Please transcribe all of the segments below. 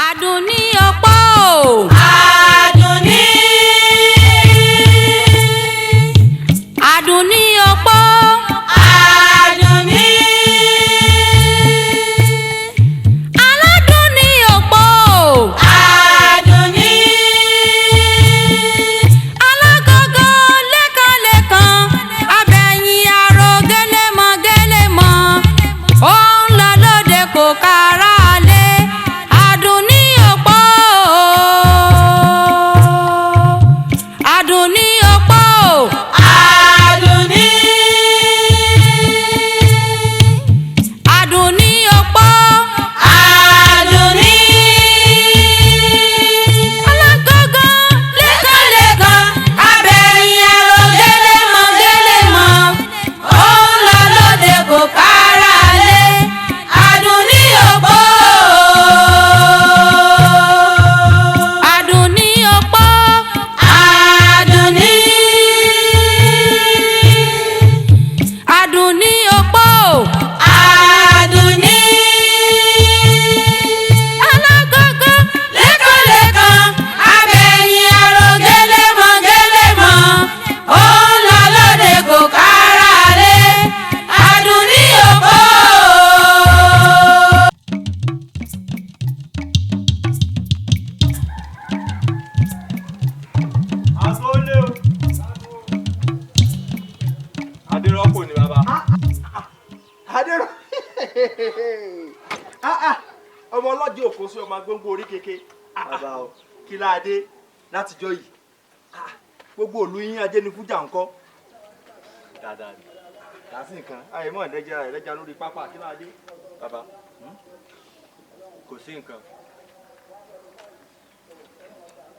Adunni ọ̀pọ̀ o. Adunni. Adunni ọ̀pọ̀. Adunni. Aládùnní ọ̀pọ̀ o. Adunni. Alágógó lẹ́kànlẹ́kàn abẹ́yìn aró gẹ́lẹ́mọ̀. Ó ń lọ lóde kò kára lé. Adunni ọ̀pọ̀ o. Adunni ọ̀pọ̀ o. Adunni. Adunni ọ̀pọ̀. Adunni. Alágógó lẹ́kànlẹ́kàn Abẹ́yìn aró gẹ́lẹ́mọ̀. Ó ń lọ lóde kò kára lé. Adunni ọ̀pọ̀. Adunni ọ̀pọ̀. Adunni. Adunni ọ̀pọ̀ o. Adunni. Alágógó Lẹ́kọ̀lẹ́kàn abẹ́yìn aró gẹ́lẹ́mọ̀. Ó ń lọ lóde kò kára lé. Adunni ọ̀pọ̀. Àsọlé o. Adérọ́pò ni bàbá. Adéró ọmọ ọlọ́dẹ òkú sí ọmọ agbóngbó orí kéke bàbá o kí láadé látijọ́ yìí gbogbo òlu yín ajé ní fújà ńkọ́ Dáadáa ni. láti nǹkan àyèmọ́ ẹ̀rẹ́jà lórí pápá kí láadé Bàbá. Kò sí nǹkan.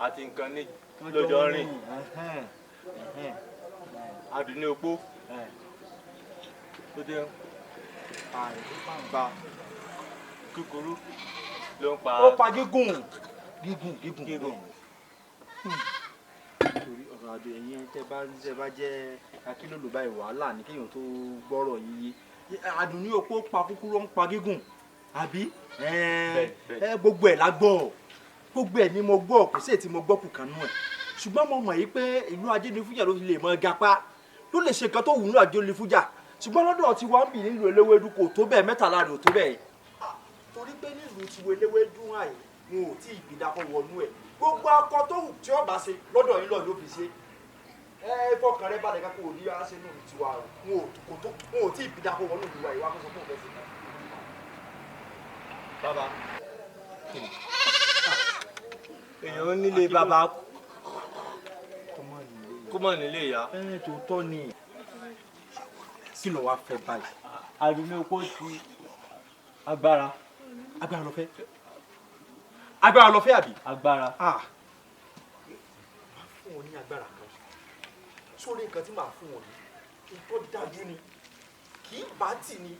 Àti nǹkan ní lọ́jọ́ rìn. Adunni opó. Tó dé pa kúkúrú ló ń pa. ó pa gígùn gígùn torí ọ̀rọ̀ àdó ẹ̀yìn tẹ́ bá jẹ́ akílòlò báyìí wàhálà ní kéèyàn tó gbọ́rọ̀ yíyí Adunni opó pa kúkúrú ó ń pa gígùn àbí gbogbo ẹ̀ la gbọ́ gbogbo ẹ̀ ni mo gbọ́ kò sí èyí tí mo gbọ́ kù kanú ẹ̀ ṣùgbọ́n mo mọ̀ yìí pé ìlú Ajénifújà ló lè mọ gapá ló lè ṣe nǹkan tó wù ní Ajénifújà ṣùgbọ́n lọ́dọ̀ tí wọ́n ń bì nílùú eléwédú kò tó bẹ́ẹ̀ mẹ́tàlá rẹ̀ ò tó bẹ́ẹ̀. torí pé nílùú tiwo eléwédú àyè wọn ò tí ì bìdàkọ wọnú ẹ̀ gbogbo akọ tó wù tí ọba ṣe lọ́dọ̀ yín lọ ló fi ṣe fọkàn rẹ balẹ̀ kákó òní ara ṣe nílùú tiwa wọn ò tí ì bìdàkọ wọnú ìlú wa ìwà kóso fún òfin sí. Bàbá. Èèyàn nílé bàbá kó mọ̀ nílé ìyá. tòótọ́ ni kí ló wá fẹ́ báyìí. Adunni opó ti agbára. agbára ló fẹ́ àbí. Agbára. máa fún wọn ní agbára kan sórí nǹkan tí màá fún wọn ní tó dájú ni kì í bá tì ní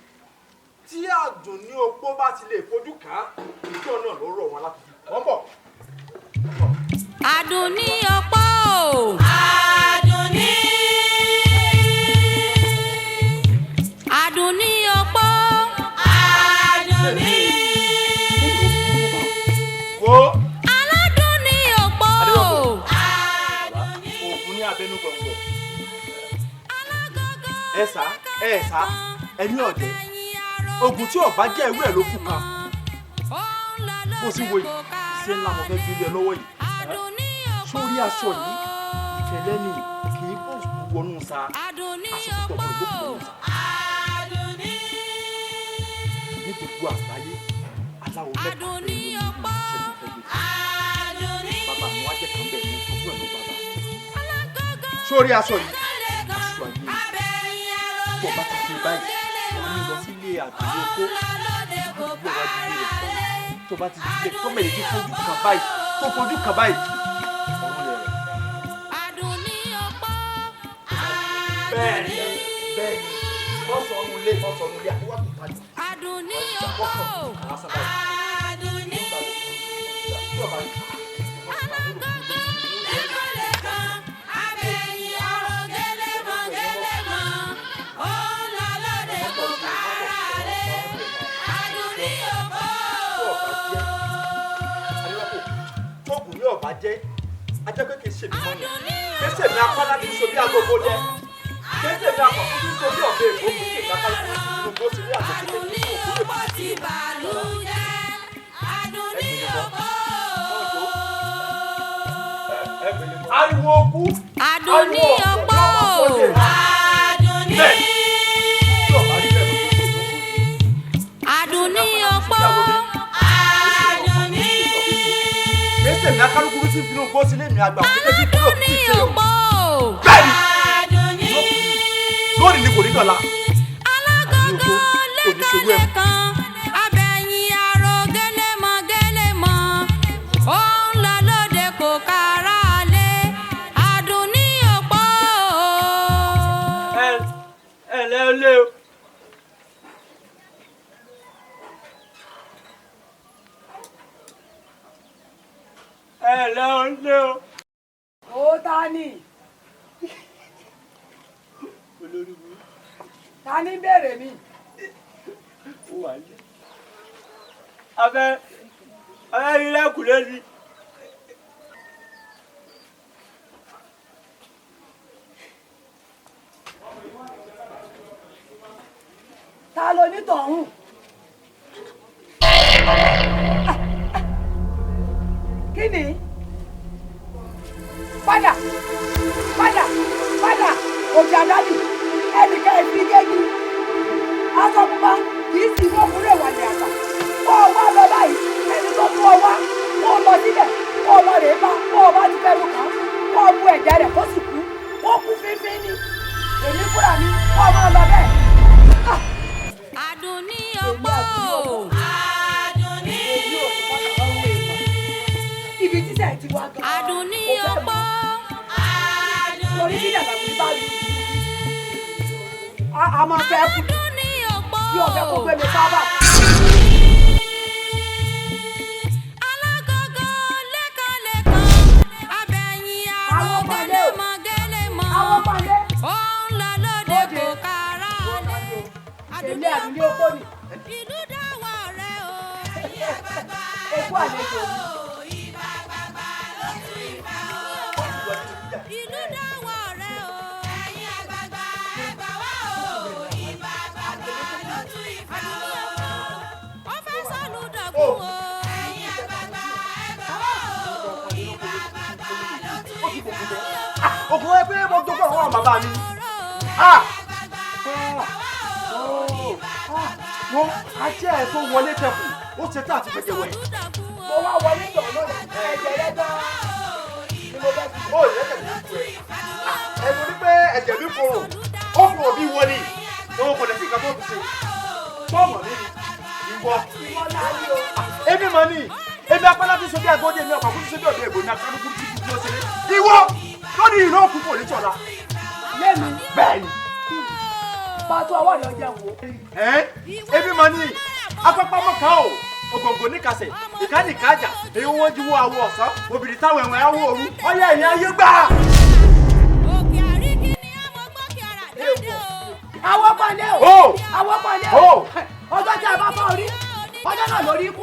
tí Adunni opó bá ti lè fojú kàn án ìjọ náà ló rọ̀ wọn láti fi wọ́n bọ̀. Adunni ọ̀pọ̀ o. Adunni. Adunni ọ̀pọ̀. Adunni. wo Aládùnní ọ̀pọ̀ o. oògùn ní abẹnú gbọ̀ngbọ̀ ẹ̀sà ẹni ọ̀dẹ́ oògùn tí ọba jẹ́ ìwé ẹ̀ ló fún kan bó sì wo yìí ṣé ńlá mo fẹ́ fi lé ẹ lọ́wọ́ yìí sórí aṣọ yìí ìfẹ́lẹ́ ni kì í bọ̀ wọnú sa aṣọ púpọ̀ kan ló kù wọnú sa ní gbogbo àgbáyé aláwọ̀ mẹ́ta pẹ̀lú ìṣẹ́gun fẹ́gbẹ́ bàbá mi wá jẹ́ kan bẹ̀ ní ìtọ́jú ẹ̀ ló bàbá sórí aṣọ yìí aṣọ ayé tó bá ti fi báyìí wọ́n ní lọ sílé Adunni opó gbogbo wájú rẹ̀ tó bá ti dilẹ̀ tó mẹ́rin tí fojú kan báyìí tó fojú kan báyìí ọ̀run rẹ̀ rẹ̀. Adunni ọ̀pọ̀. bẹ́ẹ̀ni ọsọnu ilé àtiwá tó tajú. Adunni ọ̀pọ̀ o. Adunni. Lẹ́kọ̀lẹ́kàn abẹ́yìn aró gẹ́lẹ́mọ̀. Ó ń lọ lóde kò kára lé. Adunni ọ̀pọ̀. bá jẹ́ ajẹ́ pé kì í ṣe mí mọ́ ni kì í ṣe mi apádá kì í ṣe bí agogo jẹ kì í ṣe mi apọ̀ kì í ṣe bí ọ̀bẹ èkó kì í ṣe ìdáká ìlú bó ṣe rí àgbègbè tó ní kó òkú lè fi ariwo okú Adunni ọ̀pọ̀ Adunni ọ̀pọ̀ kèsè ní akálukú bí tí finú gbó sílé mi àgbà òkúté tí kúrò kí ìṣe o bẹ́ẹ̀ni lónìí ni kò ní dọ̀la alágógó lẹ́kọ̀ọ́ kan abẹ́yìn aró gẹ́lẹ́mọ̀ gẹ́lẹ́mọ̀ ó ń lọ lóde kò kára lé Adunni ọ̀pọ̀. ẹ lé o. lé o. ó ta ni olórí mi. ta ni béèrè mi. ó wà ní. abẹ́ ilé kùlé ni. ta ló ní tọ̀hún. kí ni padà òjà dádì ẹnìkan ìfìdíyẹ́jú aṣọ pupa kì í sì wọ́n fúnra ìwà ní àgbà kó o wá lọ báyìí ẹni tó tún ọ wá kó o lọ síbẹ̀ kó o lọ rèé bá kó o bá ti fẹ́ lu kàn kó o bu ẹ̀jẹ̀ rẹ̀ kó sì kú kó kú fínfín ni èmi fúnra mi kó o máa lọ bẹ́ẹ̀. Adunni ọ̀pọ̀ ibi títẹ̀ ti wá gan. Adunni ọ̀pọ̀ torí bí dàgbà mi bá rí a máa fẹ́ kú Adunni ọ̀pọ̀ bí ọ̀fẹ́ kó gbé mi sábà. alágógó lẹ́kọ̀ọ́ abẹ́yìn aró gẹ́lẹ́mọ̀ gẹ́lẹ́mọ̀ àwọn pàdé ó ń lọ lóde kò kára lé èmi àdúlé opó ni ìlú dáwọ̀ rẹ̀ o. opó àlejò ni. ìlú dáwọ̀ rẹ̀ o. ó fẹ́ sọ́lù dọ̀gún o. òkú ẹ pé mo dókòwò àwọn bàbá mi wọ́n ajẹ́ ẹ̀ tó wọlé tẹ̀kù ó ṣe tá àti gbẹ̀gẹ̀ wẹ̀. mo wá wọlé tọ̀ lọ́dà ẹ̀jẹ̀ rẹ̀ gan-an ni mo fẹ́ fi. ó yẹ kẹ̀kẹ́ kú ẹ̀ ẹ̀rù ní pé ẹ̀jẹ̀ mi korò ó korò bí wọlé òun kò lè sí ìka tó fi ṣe bọ́ọ̀mù mi ìwọ. ìwọ náà ní o. èmi mọ̀ ní èmi apálá ti ṣe bí agbóde mi ọkọ̀ kúrú ṣe bí ọ̀dọ̀ ègbò ní akálukú tí kú ló ṣe lé ìwọ lónìí ìlú òkú kò ní tọ̀la. lẹ́nu bẹ́ẹ̀ni. pàtó ọwọ́ rẹ̀ ọjà wò. èmi mọ̀ ní apápámọ́ká o ògòǹgò níkàsẹ̀ ìkànnì kájà èyí wọ́n jí wọ́n àwọ̀ ọ̀sán obìnrin táwọn ẹ̀wọ̀n àwọ̀ òru ọyẹ ẹ̀yìn ayé gbà. òkè àríkì ni àmọ́ gbọ́kì ara jáde o. àwọn pàdé o àwọn pàdé o ọjọ́ tí a bá fọ́ orí ọjọ́ náà lórí ikú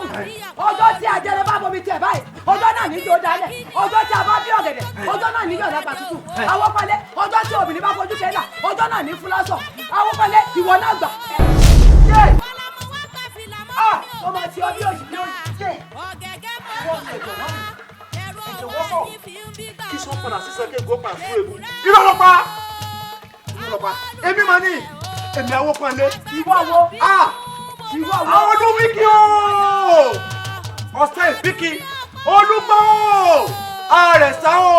ọjọ́ tí ajẹrẹ bá bomi tiẹ̀ báyìí ọjọ́ náà níjó dálẹ̀ ọjọ́ tí a bá bí ọ̀gẹ̀dẹ̀ ọjọ́ náà níjó lápá tútù àwọn pàdé ọjọ́ tí obìnrin bá fojú kẹ́lá ọjọ́ náà ní fúlásọ̀ àwọn pàdé ìwọ náà gbà. ọmọ tí ọ bí òjì bí òjì. kí sọ padà sí sẹ́kẹ̀ gómà fún ewu ìrọ̀lọ́pàá èmi máa ní èmi àwọn pọ̀nlé ìwọ wo ìwọ wo. àwọn ọdún wíkì o ọ̀sẹ̀ ìbíkì olúgbọ́ o àrẹ̀sà o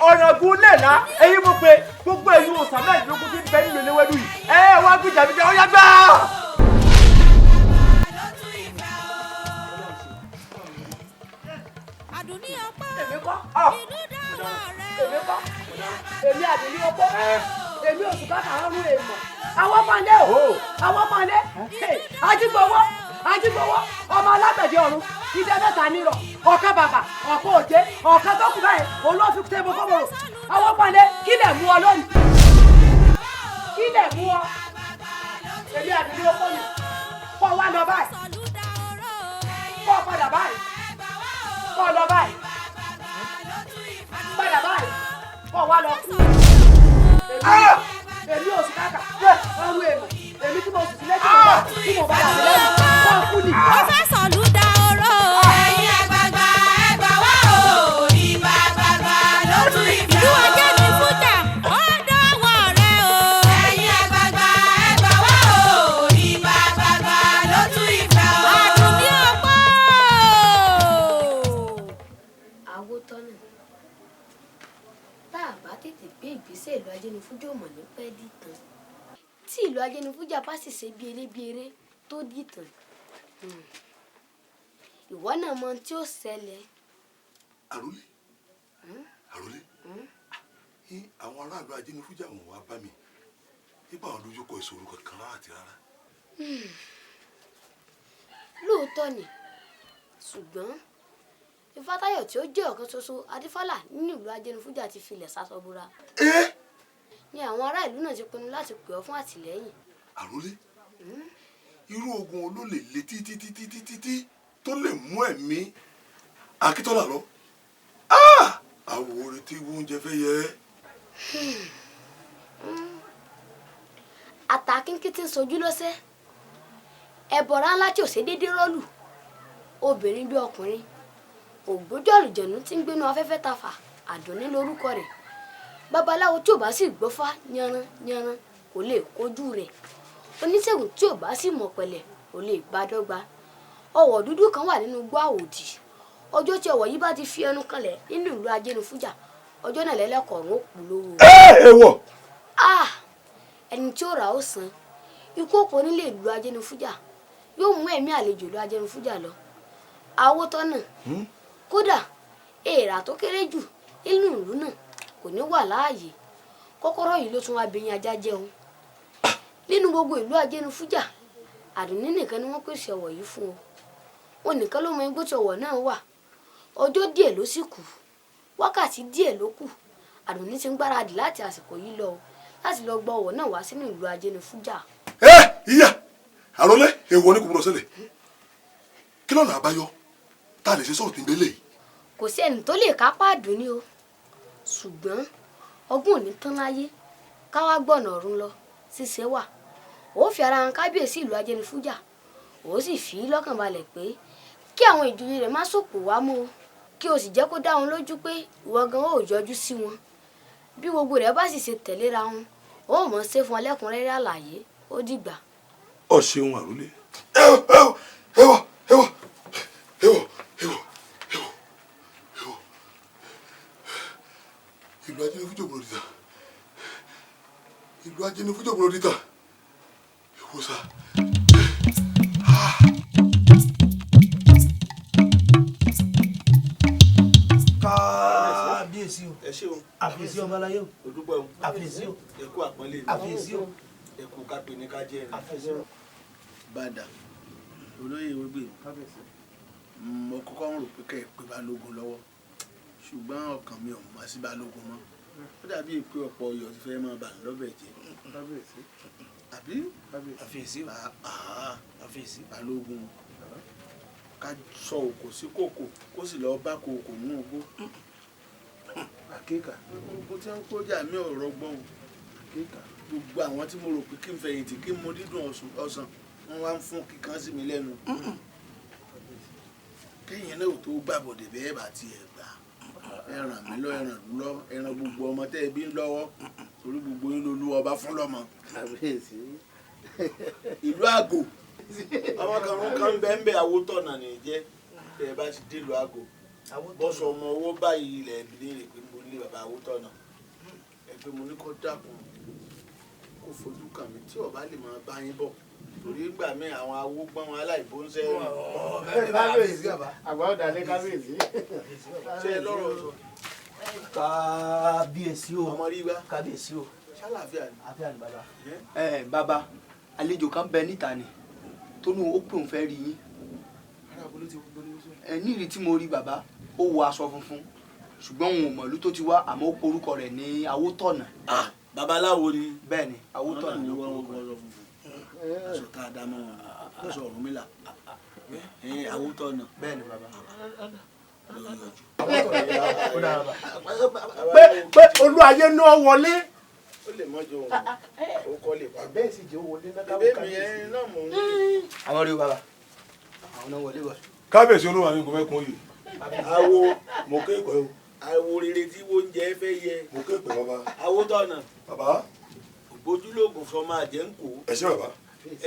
ọ̀ràngún lẹ́la èyí mo pe gbogbo èyí o sàmì àìlógún tí ń bẹ nínú eléwédú yìí ẹ wá gbìjàgbìjà ó yá gbà. Adunni ọ̀pọ̀ èmi kọ́ ìlú dáwọ̀ rẹ̀ o. èmi kọ́ èmi àdìrí opó èmi oṣù kàkàrún èèmọ̀ àwọn pàdé o àwọn pàdé ajígbowó ọmọ alágbẹ̀dẹ ọ̀run ìdẹ mẹ́ta nírọ̀ ọ̀ká bàbà ọ̀pọ̀ òjé ọ̀ká tó kù báyìí olófin tẹ́bọ̀ kọ́bọ̀rọ̀ àwọn pàdé kí lè mú ọ lónìí kí lè mú ọ èmi àdìrí opó ni kọ́ wá lọ báyìí kọ́ padà báyìí kọ́ lọ báyìí wá lọ kú. Èmi ò sí káàkà ọrùn èmi tí mo sì sí lẹ́jọ́ tí mo bá yà lẹ́yìn wọ́n kú ni. ó fẹ́ sọ̀lú da oró. ẹ̀yin àgbààgbà ẹ gbà wá o ìbà àgbààgbà ló tún ìfẹ́ ìlú o. ajé ní fújà ó dánwò rẹ o. ẹ̀yin àgbààgbà ẹ gbà wá o ìbà àgbààgbà ló tún ìfẹ́ o. Àdùnní ọ̀pọ̀. Awótọ́nà tá a bá tètè gbé ìgbésẹ̀ ìlú ajénifújà ò mọ̀ ní pẹ́ dìtàn tí ìlú ajénifújà bá sì ṣe bí eré tó dìtàn ìwọ náà mọ tí ó ṣẹlẹ̀. àròlé àròlé àwọn aráàlú ajénifújà wọn wá bá mi nípa àwọn dojúkọ ìṣòro kankan rárá àti rárá. lóòótọ́ ni ṣùgbọ́n Ifátayọ̀ tí ó jẹ́ ọ̀kan ṣoṣo adífálà nínú ìlú ajénifújà ti filẹ̀ sásọbúra ni àwọn ará ìlú náà ti pinnu láti pè ọ́ fún àtìlẹ́yìn. àròlé irú ogun olólè le títí tó lè mú ẹ̀mí Akíntọ́lá lọ àwọn orin tí oúnjẹ fẹ́ yẹ. àtàkínkín tí ń sojú lọ́sẹ̀ ẹ̀bọ̀rá ńlá tí ò ṣe déédéé rọ́ọ̀lù obìnrin bí ọkùnrin ògbójú àlùjẹ̀nú tí ń gbénu afẹ́fẹ́ tafà Àdùnní lórúkọ rẹ̀ babaláwo tí ò bá sì gbọ́fá yanran kò lè kojú rẹ̀ oníṣègùn tí ò bá sì mọ̀ pẹ̀lẹ́ kò lè bá dọ́gba ọwọ̀ dúdú kan wà nínú igbó Àwòdì ọjọ́ tí ọwọ̀ yìí bá ti fi ẹnu kanlẹ̀ nínú ìlú ajénifújà ọjọ́ náà lẹ́lẹ́kọ̀ọ́rùn ó kú lówó. èèwọ̀. ẹni tí ó rà ó san ikú òpó nílé ìlú ajénifújà yóò mú ẹ̀mí àlejò ìlú ajénifújà lọ. Awótọ́nà kódà èèrà tó kéré jù nínú ìlú náà kò ní wà láàyè kọ́kọ́rọ́ yìí ló tún wá bẹyìn ajá jẹun nínú gbogbo ìlú ajénifújà Àdùnní nìkan ni wọ́n pèsè ọ̀wọ̀ yìí fún o wọn nìkan ló mọ igbó tí ọ̀wọ̀ náà wà ọjọ́ díẹ̀ ló sì kù wákàtí díẹ̀ ló kù Àdùnní ti ń gbáradì láti àsìkò yìí lọ láti lọ gbọ́ ọ̀wọ̀ náà wá sínú ìlú ajénifújà. ìyá àròlé èèwọ̀ ni kò gbọdọ̀ ṣẹlẹ̀ kí lọ́nà àbáyọ tá a lè ṣe sọ̀rọ̀ tí ń bẹ́lẹ̀ yìí. kò sí ẹni tó lè kápá Àdùnní o ṣùgbọ́n ọgbọ́n ò ní tán láyé káwá gbọ̀nà ọ̀run lọ ṣíṣe wà ó fi ara hàn kábíyèsí ìlú ajénifújà ó sì fi í lọ́kàn balẹ̀ pé kí àwọn ìjòyè rẹ̀ má sòpò wá mú o kí o sì jẹ́ kó dá wọn lójú pé ìwọ gan ó yọjú sí wọn bí gbogbo rẹ̀ bá sì ṣe tẹ̀léra wọn ó mọ̀ ṣe fún ọlẹ́kùnrẹ́rẹ́ àlàyé ó dìgbà. ọ ṣeun àròlé. ìlú ajénifújà ògbóná dìtà ìlú ajénifújà ògbóná dìtà ìwòsà. kábíyèsí o ẹ ṣé o àfiyèsí ọba aláyé o o dúpẹ́ o àfiyèsí o ẹ kú àpọ́nlé àfiyèsí o ẹ kú kápẹ́ ní ká jẹ́ àfiyèsí o. bàdà olóyè wégbè mo kọ́kọ́ ń rò pé kẹ́ ẹ pé balógun lọ́wọ́ ṣùgbọ́n ọkàn mi ò mọ̀ sí balógun mọ́ ó dàbí pé ọ̀pọ̀ ọyọ̀ ti fẹ́ máa bà ní lọ́bẹ̀ jẹ́ àbí àfiyèsí o àfiyèsí balógun ká sọ òkò sí kòkò kó sì lọ bá kòkò mú ogbó àkékà gbogbo tí wọ́n kọjá mi ò rọgbọ́n o àkékà gbogbo àwọn tí mo rò pé kí n fẹ̀yìntì kí n mo dídùn ọsàn wọ́n wá ń fún kíkan sí mi lẹ́nu kẹ́yìn náà tó gbàbọ̀dẹ̀ bẹ́ẹ̀ bá tiẹ̀ gbà ẹ ràn mí lọ ẹ ràn lú lọ ẹ ràn gbogbo ọmọ tẹ́ ẹ bí ń lọ́wọ́ torí gbogbo yín lolú ọba fún lọ́mọ. ìlú àgò ọmọ kan bẹ́ẹ̀ Awótọ́nà ní jẹ́ tẹ́ ẹ bá ti dé ìlú àgò bọ́sọ̀ ọmọ owó báyìí ilẹ̀ ìbílẹ̀ pé mo ní bàbá Awótọ́nà ẹ pé mo ní kó dákun kó fojú kàn mí tí ọba lè máa bá yín bọ̀ torí gbà mí àwọn awógbọ́n wọn aláìbó ń sẹ́ kábíyèsí àgbà ọ̀dà ní kábíyèsí. ṣe lọ́rọ̀ sọ. kábíyèsí o ọmọ rí bá kábíyèsí o ṣàlàáfíà ni. àfíà ni bàbá. bàbá àlejò kan bẹ níta ni tó ní ó pè òun fẹ́ rí yín. ní ìrì tí mo rí bàbá ó wọ aṣọ funfun ṣùgbọ́n òun ò mọ̀lú tó ti wá àmọ́ ó porúkọ rẹ̀ ní Awótọ́nà. babaláwo ni. bẹ́ẹ̀ ni Awótọ́nà ló wọ́n kọ́ lọ funfun aṣọ tá a dá mọ́ aṣọ Ọ̀rúnmìlà Awótọ́nà. bẹ́ẹ̀ ni bàbá. pé olú ayé náà wọlé. ó lè mọ́jọ òun ó kọ́ lè pa. bẹ́ẹ̀ sì jẹ́ wọlé náà káwọ́ ìbémi ẹni náà mò ń rí. àwọn rí o bàbá àwọn náà wọlé bọ̀. kábíyèsí olúwa mi kò fẹ́ kún oyè. awo mo ké pẹ́ o. awo rere tí oúnjẹ fẹ́ yẹ. mo ké pẹ́ bàbá. awo tọ̀nà. bàbá. ògbójúlógún sọmọ àjẹ́ ń kó. ẹ ṣé bàbá.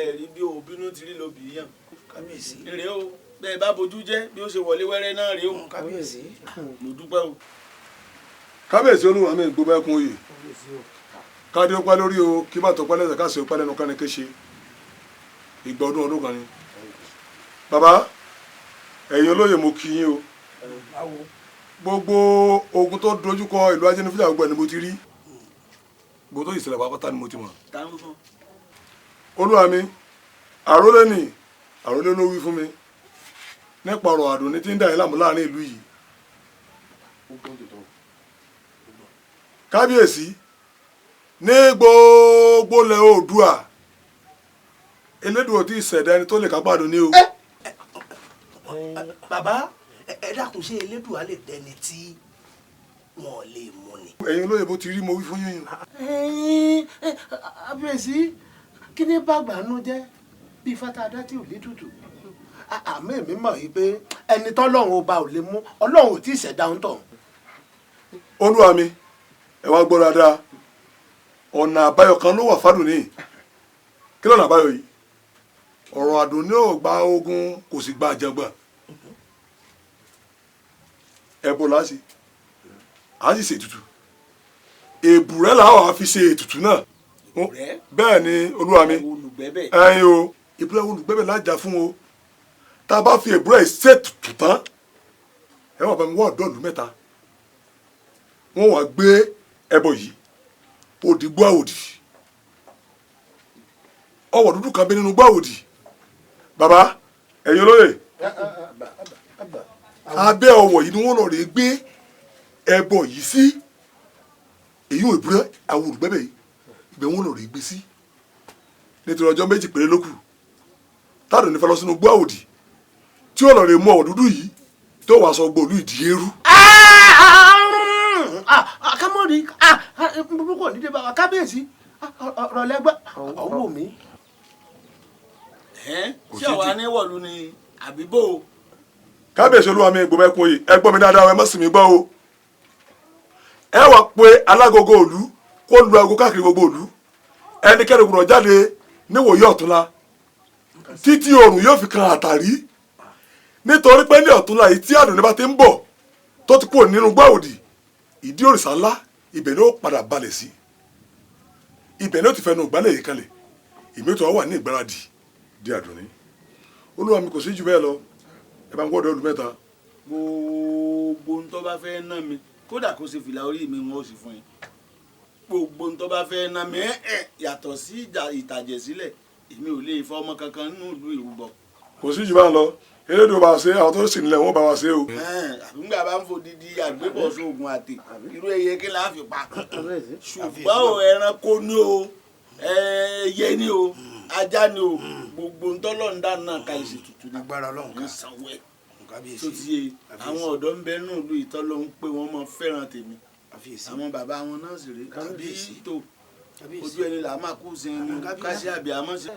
ẹ̀rí bí òbínú ti rí lóbi yàn. kábíyèsí. èrè o bẹ́ẹ̀ bá bojú jẹ́ bí ó ṣe wọlé wẹ́rẹ́ náà rí o. kábíyèsí. mo dúpẹ́ o. kábíyèsí olúwa mi kò fẹ́ kún oyè. káde ó pẹ́ lórí o kí bàtọ̀ pẹ́ lẹ́sẹ̀ káṣí ó pẹ́ lẹ́nu kánni kéṣe. ìgbà ọdún kan ni. bàbá ẹ̀yin olóyè mo kí yín o. gbogbo ogun tó dojúkọ ìlú ajénifíjà gbogbo ẹni mo ti rí. gbogbo tó ìṣẹ̀lẹ̀ pátá ni mo ti mọ̀. olúwa mi àrólé ni àrólé ló wí fún mi nípa ọ̀rọ̀ Àdùnní tí ń dà yín láàmú láàrin ìlú yìí. kábíyèsí ní gbogbo ilẹ̀ Oòduà Elédùà tí ìṣẹ̀dá ẹni tó lè kápá Àdùnní o. bàbá ẹ dákun ṣé Elédùà lè dẹni tí wọn lè mú ni. ẹ̀yin olóyè bó ti rí mo wí fún yín. àbẹ̀sí kí ni bàgbà nú jẹ́ bí fata adá tí ò lè tutù àmọ́ èmi mọ̀ yìí pé ẹni tọ́lọ́run ọba ò lè mú ọlọ́run ò tí ì ṣẹ̀dá ń tọ̀. olúwa mi ẹ wá gbọ́ dáadáa ọ̀nà àbáyọ kan ló wà f'Àdùnní kí lọ́nà àbáyọ yìí ọ̀rọ̀ Àdùnní ò gba ogun kò sì gba àjẹgbọ̀n ẹ̀bùn láti a sì ṣètùtù èbùrẹ́ làwọn á fi ṣe ètùtù náà bẹ́ẹ̀ ni olúwa mi ẹ̀yin o ìbúrẹ́ olùgbẹ́bẹ̀ lájà fún o tá a bá fi èbúrẹ́ ṣètùtù tán ẹ wọ́n bá mi wọ́n ọ̀dọ́ọ̀lù mẹ́ta wọ́n wá gbé ẹbọ yìí òdì gbọ́ àwòdì ọwọ́ dúdú kan bẹ nínú gbọ́ àwòdì bàbá ẹ̀yin olóyè abẹ́ ọwọ́ yìí ni wọ́n lọ rè gbé ẹbọ yìí sí èyí ò ìbúrẹ́ àwọn olùgbẹ́bẹ̀ yìí ibẹ̀ wọ́n lọ rè gbé sí nítorí ọjọ́ méjì péré ló kù t'Àdùnní fẹ́ lọ sínú gbọ́ àwòdì tí ó lọ rè mú ọwọ́ dúdú yìí tó wàá sọ gbòòlù ìdí eérú. kámọ́rí púpọ̀ nídé bàbá kábíyèsí ọ̀rọ̀ lẹ́gbẹ́ ọ̀wọ́ mi. ṣé àwa ní wọ̀lú ni àbíbò. kábíyèsí olúwa mi gbọ́ mẹ́kun oyè ẹ gbọ́ mi dáadáa ẹ má sì mí gbọ́ o. ẹ wá pé alágogo òlú kó lu aago káàkiri gbogbo òlú ẹnikẹ́ni gbọ́dọ̀ jáde níwòye ọ̀túnla títí oòrùn yóò fi kan àtàrí nítorí pé ní ọ̀túnla yìí tí Àdùnní bá ti ń bọ̀ tó ti kúrò nínú gbọ́ àwòdì ìdí òrìṣà ńlá ibẹ̀ ni ó padà balẹ̀ sí ibẹ̀ ni ó ti fẹnu ìgbálẹ̀ yìí kalẹ̀ ìmẹ́tọ̀ wà ní ìgbáradì di Àdùnní olúwa mi kò sí jù bẹ́ẹ̀ lọ ẹ bá ń gbọ́dọ̀ olú mẹ́ta. gbogbo ń tó bá fẹ́ ná mi kódà kó ṣe fìlà orí mi wọn ò sì fún yín gbogbo ń tó bá fẹ́ ná mi yàtọ̀ sí ìtàjẹ̀ sílẹ̀ èmi ò lè fọ ọmọ kankan nínú ìlú ìrúbọ. kò sí jù bá ń lọ elédùn bá ṣe àwọn tó sì nílẹ̀ wọ́n bá wa ṣe o. àbúgbà bá ń fòdìdí àgbébọ̀ sóògùn àtè irú ẹyẹ kí láà fi pa ṣùgbọ́n o ẹranko ni o ẹyẹ ni o ajá ni o gbogbo ntọ́lọ́ ń dáná ká ìṣe tutù ní agbára Ọlọ́run ká sanwó ẹ̀ tó ti yé àwọn ọ̀dọ́ ń bẹ nínú ìlú ìtọ́lọ́ ń pé wọ́n máa fẹ́ràn tèmi àwọn bàbá wọn náà sì rí kábíyèsí tó ojú ẹni là máa kú sí ẹni káṣí àbí àmọ́ sí.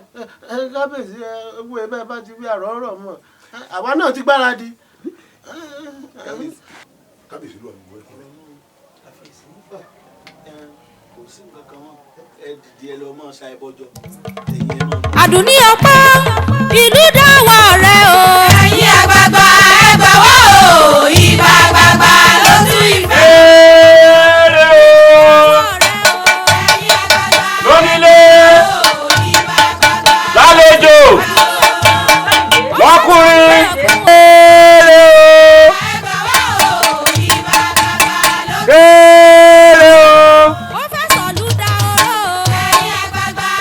kábíyèsí ewu ẹ bẹ́ẹ̀ bá ti rí àrọ́ ọ̀rọ̀ mọ́ àwa náà ti gbáradì. kábíyèsí ló wà nínú ẹ̀kọ́ kò sí nǹkan kan mọ́ ẹ dìde ẹ lọ mọ́ ṣá ẹ bọ́jọ́. Àdùnní ọpọ́ ìlú dáwọ́ rẹ̀ o. ẹ̀yin àgbààgbà ẹ gbà wá o ìbà àgbààgbà ló tún ìfẹ́. lónílé lálejò lọ́kùnrin. Ó fẹ́ sọ̀lú dá oró.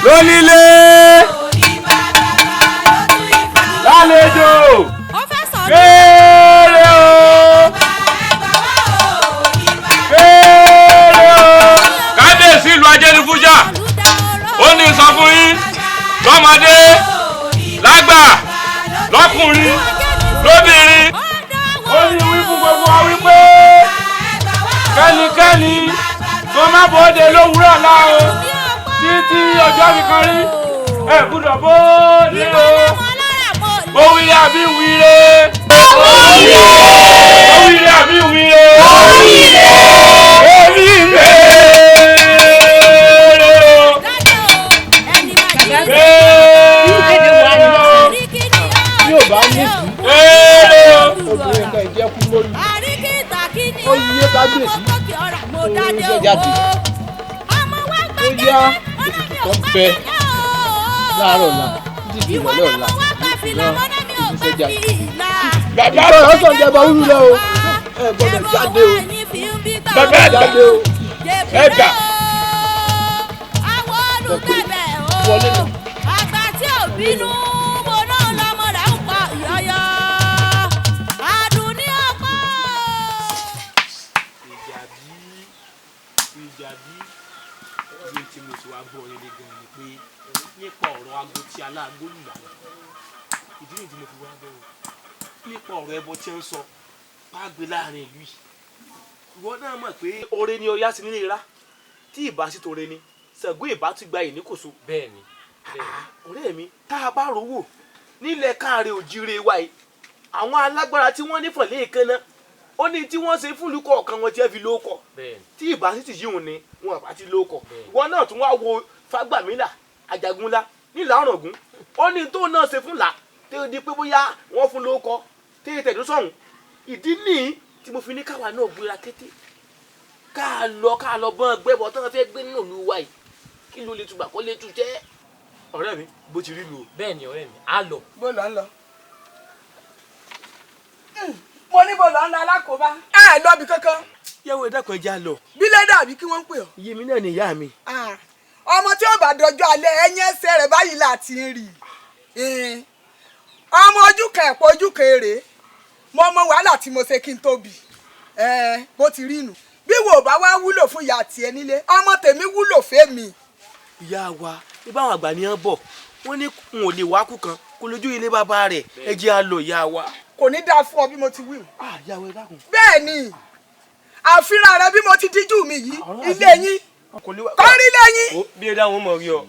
lónílé ọ̀la o títí ọjọ́ mi kan rí ẹ gbúdọ̀ bó lé o. Ó wíire àbí wíire. Ó wíire àbí wíire. Yóò bá ní obìnrin kan ìjẹ́ kú lórí. Ó yíyé kábíyèsí orin iṣẹ́ jáde. Ó yá ètùtù kan bẹ láàárọ̀ ọ̀la títí di ìrọ̀lẹ́ ọ̀la náà iṣẹ́ jáde. Bàbá ọ̀sán ìjọba wúlú lọ o. Ẹ gbọ́dọ̀ jáde o. Bàbá jáde o. Ẹ gbà. Wọlé lọ. Àgbà tí ò bínú mo náà lọ́mọ rẹ̀ ń pa yọ̀yọ̀. Adunni ọkọ. Ìjàbí iye tí mo ti wá gbọ́ rere gan ni pé nípa ọ̀rọ̀ aago tí aláàgó lù lánàá ìdí nìyí tí mo fi wá gbọ́ nípa ọ̀rọ̀ ẹbọ tí ń sọ pàgbé láàrin ìlú yìí ìwọ náà mọ̀ pé oore ni ọyá sí nílé ra tí ìbá sí toore ni Ṣàngó ìbá tún gba ìníkòso. Bẹ́ẹ̀ni ọ̀rẹ́ mi tá a bá rówó nílẹ̀ káàrẹ̀ òjìire wa yìí àwọn alágbára tí wọ́n nífọ̀n lẹ́ẹ̀kan náà ó ní tí wọ́n ṣe fún ìlú kọ̀ọ̀kan wọn tí wọ́n fi lóókọ̀ tí ìbá sì ti yíwùn ni wọn àbá ti lóókọ̀ ìwọ náà tún wá wo Fágbàmílà Àjàgúnlá nílà Ọ̀ràngún ó ní tó náà ṣe fún là tí ó di pé bóyá wọ́n fún lóókọ̀ tí ètò ìdún sọ̀hún ìdí nìyí tí mo fi ní káwa náà gbéra kété ká lọ bọ́n gbẹ́bọ̀ tó ń fẹ́ gbé nínú ìlú wa yìí kí ló lè túbà kó lè tú jẹ́ ọ̀rẹ́ mi bó ti rí lu o. Bẹ́ẹ̀ ni ọ̀rẹ́ mi á lọ. bó lọ ń lọ. mo ní bó lọ ń lọ alákòóbá. ẹ lọ́bi kankan. yẹ́wò ẹ̀dàkọ̀ ẹja lọ. bílẹ̀ dàbí kí wọ́n ń pè ọ́. iye mi náà ni ìyá mi. ọmọ tí ó bá dọjọ́ alẹ́ ẹ̀yìn ẹsẹ̀ rẹ̀ báyìí láti ń rí ọmọ ojú kan ẹ̀pọ̀ ojú kan èrè mo mọ wàhálà tí mo ṣe kí n tóbi bó ti rí nù bí wò bá wá wúlò fún ìyá tiẹ̀ nílé ọmọ tèmi wúlò fẹ́mi. ìyá wa ibà àwọn àgbà ni wọn bọ̀ wọ́n ní n ò lè wákú kan kó lójú ilé bàbá rẹ̀ ẹ jẹ́ á lọ ìyá wa. kò ní dáa fún ọ bí mo ti wí. ìyá wa ẹ dákun. bẹ́ẹ̀ ni àfihàn rẹ bí mo ti díjú mi yìí ilé yín kọ́rí lẹ́yìn. bí ẹ dáhùn mọ̀ rí ọ.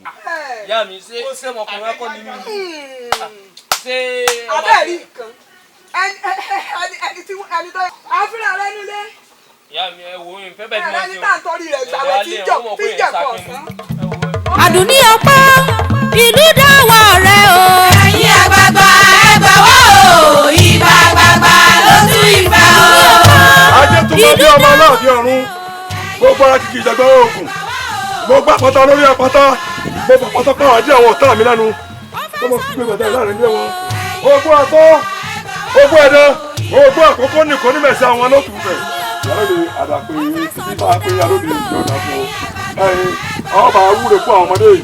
Ìyá mi ṣé ó ṣe ọmọkùnrin akọ ni mí. Ṣé abẹ́ẹ̀rí kan ẹni tó àfihàn rẹ nílé. Ìyá mi ẹ wo ìfẹ́ bẹ́ẹ̀ tí wọ́n ẹni tá à ń tọ́rí rẹ̀ gbàgbé tí jọ kọ̀ ọ̀sán. Adunni ọpọ ìlú dáwọ rẹ o. ẹ̀yin àgbààgbà ẹ gbà wá o ìbà àgbààgbà ló tú ìfẹ́ o. ajé tún bá bí ọmọ náà bí ọ̀run gbogbo ara kìkì ìjàgbá oògùn gbogbo àpáta lórí àpáta gbogbo àpáta pàwọn ajé àwọn ọ̀tá mi lẹ́nu tó mọ̀ fún gbẹ̀gbẹ̀ láàrin ilé wọn ogún àtọ́ ogún ẹ̀dá ogún àkókò nìkan ní mẹ̀sí àwọn olókùn fẹ̀ yàrá àdàpè títí bá a pé yàrá òde ìjọba fún ẹyin ọba awúre fún àwọn ọmọdé yìí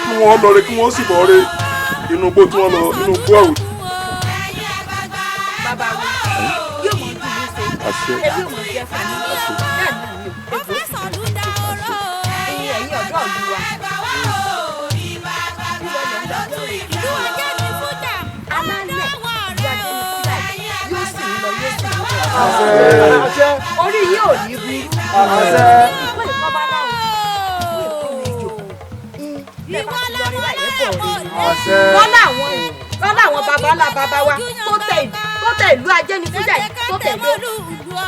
kí wọ́n lọ re kí wọ́n sì bọ̀ re inú igbó tí wọ́n lọ inú igbó àwòdì. bàbá wa yóò mọ ojú mi ṣe ebi òun jẹ fani náà ní ìlú ẹ̀yin ọ̀dọ́ ìlú wa. orí yìí ò ní burú. wọ́n láwọn babalá bàbá wa tó tẹ ìlú ajẹ́nifújà tó tẹ̀lé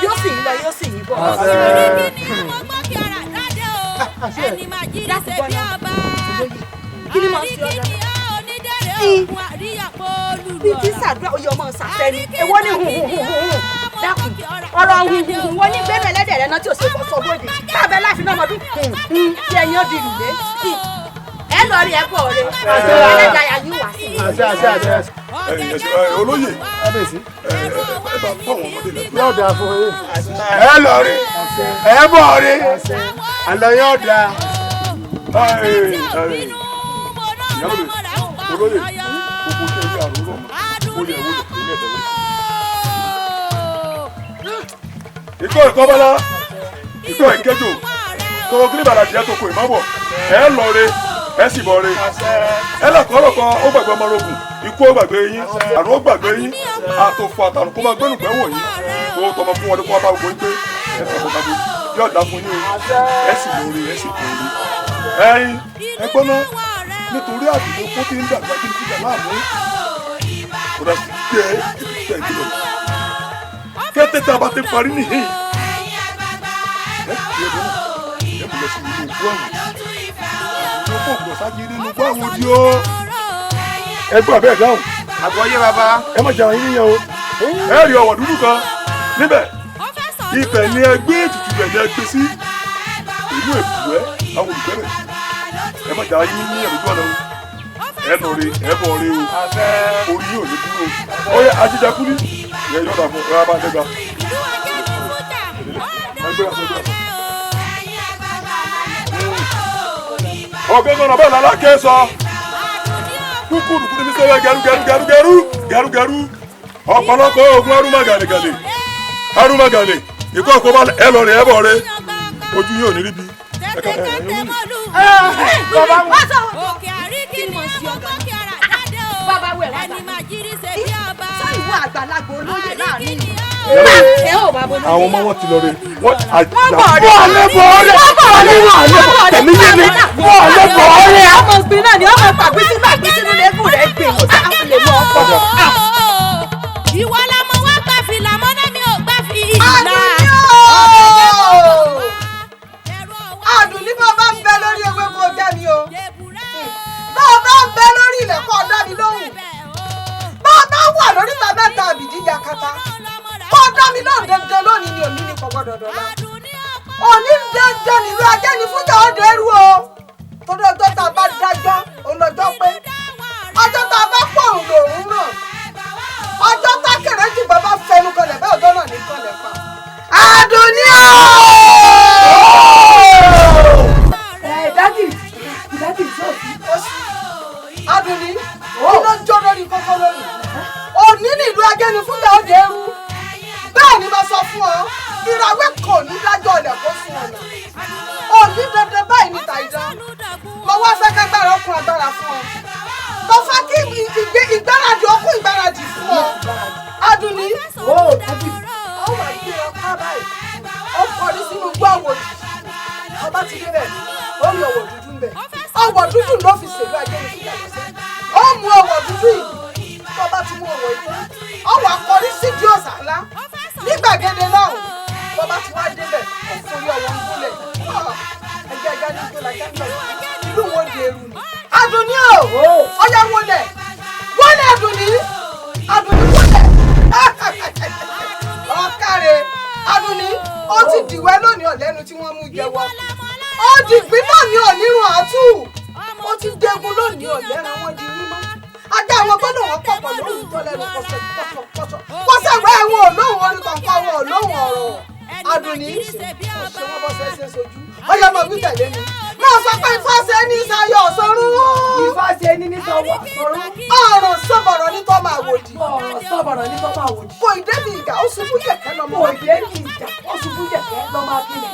yóò sì yín lọ yóò sì yín bọ̀. kí ni mo ń ṣe ọ̀dọ́ bí tí sàdúrà oyè ọmọ ṣàfẹ́ni èwo ni hùhùhùhùn dákun ọ̀rọ̀ hùhùhùn wọ́n ní gbẹ́rẹ́ ẹlẹ́dẹ̀ rẹ náà tí ò ṣe kọ́ sọ bóde káàbẹ̀ láàfin náà mọ́dún tí ẹ̀yìn ó di rùlé ẹ lọ rí ẹ pọ̀ rẹ ẹlẹ́dàá yà yín wá sí i. olóyè kábíyèsí ẹ bá fọwọn ọmọdé lẹ. yóò dáa fún yín. ẹ lọ rí ẹ bọ̀ rí àlọ́ yóò dáa. ìyálòlè olóyè gbogbo ṣe ilé àrùn rọ̀ mọ́ olè ẹ̀wọ̀n lè ní ẹ̀dẹ̀wọ̀n. ikọ̀ ìkọ́bọ́lá ikọ̀ ìkẹjọ tó gíríbàlà díẹ̀ tó kọ ìmọ̀bọ̀ ẹ lọ rí ẹ sì bọ̀ rí ẹ lọ́kọ̀ọ́lọ́kọ̀ ó gbàgbé ọmọ rogun ikú ó gbàgbé yín àrùn ó gbàgbé yín àtòfò àtàrùn kó máa gbẹ́nu gbẹ́wò yín tó tọmọ fún wọn ní kó wá bá gbogbo yín pé ẹ sọ̀rọ̀ gbàgbé. yóò dá fún yín o ẹ sì lórí ẹ sì lórí ẹ̀yin ẹgbọ́n náà nítorí àdúgbò kó tí ń dàgbà kí n fi dàgbà mú kó dà sí jẹ́ ìdílé ìdílé kété tá a bá ti parí nìyí ẹ kì í ẹgbẹ́ náà ẹ kò lọ sí inú ìgbó àwọn ìgbó fún ọ̀gbọ̀n sáájú nínú ìgbó àwọn òdi o ẹ gbọ́ abẹ́ dáhùn àgbọ̀yé bàbá ẹ má jẹ́ àwọn yín yẹn o ẹ rí ọwọ́ dúdú kan níbẹ̀ ibẹ̀ ni ẹgbẹ́ ètùtù ibẹ̀ ni ẹgbẹ́ sí ìlú èkúwẹ́ àwọn olùgbẹ́rẹ̀ ẹ má jà yín ní ẹ̀rọ ọ̀nà ẹ nù rí ẹ bọ̀ rí o orí yóò ní dúró ó yẹ ajíjakúrí ẹ yọ̀dà fún ẹ bá dẹ́gbà. ọ̀gbẹ́gbọ́n náà bẹ́ẹ̀ lálákẹ́ sọ kúkúrú kúrú mi sẹ́wẹ́ gẹrugẹru ọ̀pọ̀lọpọ̀ ogun arúmọ̀gàlè ìkọ́ àkóbá ẹ lọ rẹ ẹ bọ̀ rẹ ojú yóò ní ríbi bàbá wẹ̀ wá sọ ìwọ àgbàlagbà olóyè láàrin àwọn ọmọ wọn ti lọ rẹ wọn lẹ́bọ̀ ọ̀rẹ́ tẹ̀mí yé mi wọ́n lẹ́bọ̀ ọ̀rẹ́ ọmọ ìgbín náà ni ọmọ pàgbé sínú lẹ́gùn rẹ̀ gbé àwọn lè mọ ọkọ. ìwọ lọmọ wa gbà fi làmọ́ náà mi ò gbà fi ìlà. Àdùnní bá bá ń bẹ lórí ewé kó jẹ́ mi o bá bá ń bẹ lórí ilẹ̀ kó dá mi lóhùn bá bá wà lórí ta mẹ́ta àbìdí yakata kó dá mi lóhùn dandan lónìí ni òní ní kọ̀kọ́ dọ̀dọ̀lá òní dandan nílùú ajẹ́ni fújà ó dẹrú o torí ọjọ́ tá a bá dájọ́ olọ́jọ́ pé ọjọ́ tá a bá pọ̀ òun lòún náà ọjọ́ tá kéré jù bàbá fẹnu kọlẹ̀ bẹ́ẹ̀ ọjọ́ náà ní kọlẹ̀ pa Àdùnní o. Dádì sọ́ọ̀tì. Àdùnní iná jó lórí kọ́kọ́ lónìí. Òní nílùú Agẹ́ni fúnjà òde ẹrú. Bẹ́ẹ̀ ni mo sọ fún ọ, ìràwé kò ní dájọ́ ọ̀lẹ̀ kó fún ọ̀nà. Òní dandan báyìí ní tàìdán. Mo wá fẹ́ kẹ́gbára ọkùnrin agbára fún ọ. Mo fẹ́ kí ìgbáradì ọkùn ìgbáradì fún ọ. Àdùnní. Ó wà gbé ọkọ báyìí. Ó kọrí sínú igbó Àwòdì. Ọba ti débẹ̀, ó rí ọwọ́ dúdú ń bẹ̀. Ọwọ́ dúdú ló fi ṣèlú Agẹ́ni fúnjà lọ́sẹ̀. Ó mú ọwọ́ dúdú yìí. Tó bá ti mú ọwọ́ ìtọ́. Ọwọ́ akọrí sídìí ọ̀sà ńlá. Ní gbàgede lọ́hùn. Tó bá ti wá débẹ̀, ó forí ọwọ́ ń gúnlẹ̀. Ẹgbẹ́ ẹja ní gbọ́dọ̀ ajá ń lọ. Ìlú wo di eru ni? Àdùnní o! Ọya wọlé! Wọlé Àdùnní! Àdùnní wọlé! Ọ̀kàrẹ̀ Àdùnní ó ti dìwẹ́ lónìí ọ̀lẹ́nu tí wọ́n mú jẹ́wọ́. Ó dìgbín lónìí onírun àtú. Ó ti dẹ́gun lónìí ọ̀lẹ́ran wọn di mímọ́. Ajá àwọn gbọ́dọ̀ wọn pọ̀pọ̀ lóhùn tó lẹ́nu pọ̀ṣọ̀. Kọ́sẹ̀wé ẹ̀wọ̀n olóhùn orí kankan wọn olóhùn ọ̀rọ̀. Àdùnní ọ̀ṣẹ́ wọn bọ́ sẹ́sẹ́ sojú. Ọyọ ọmọ wí tẹ̀lé mi. Máa sọ pé Ifá ṣe ní sayọ̀ ọ̀sọ́rún. Ifá ṣe ní sọwọ́ ọ̀sọ́rún. Ọ̀rọ̀ sọ̀bọ̀rọ̀ ní tọ́ máa wòdì. Ọ̀rọ̀ sọ̀bọ̀rọ̀ ní tọ́ máa wòdì. Kò ìdébì ìgà ó ṣubú yẹ̀kẹ́ lọ́mọ. Kò ìdébì ìgà ó ṣubú yẹ̀kẹ́ lọ́mọ Mákindé.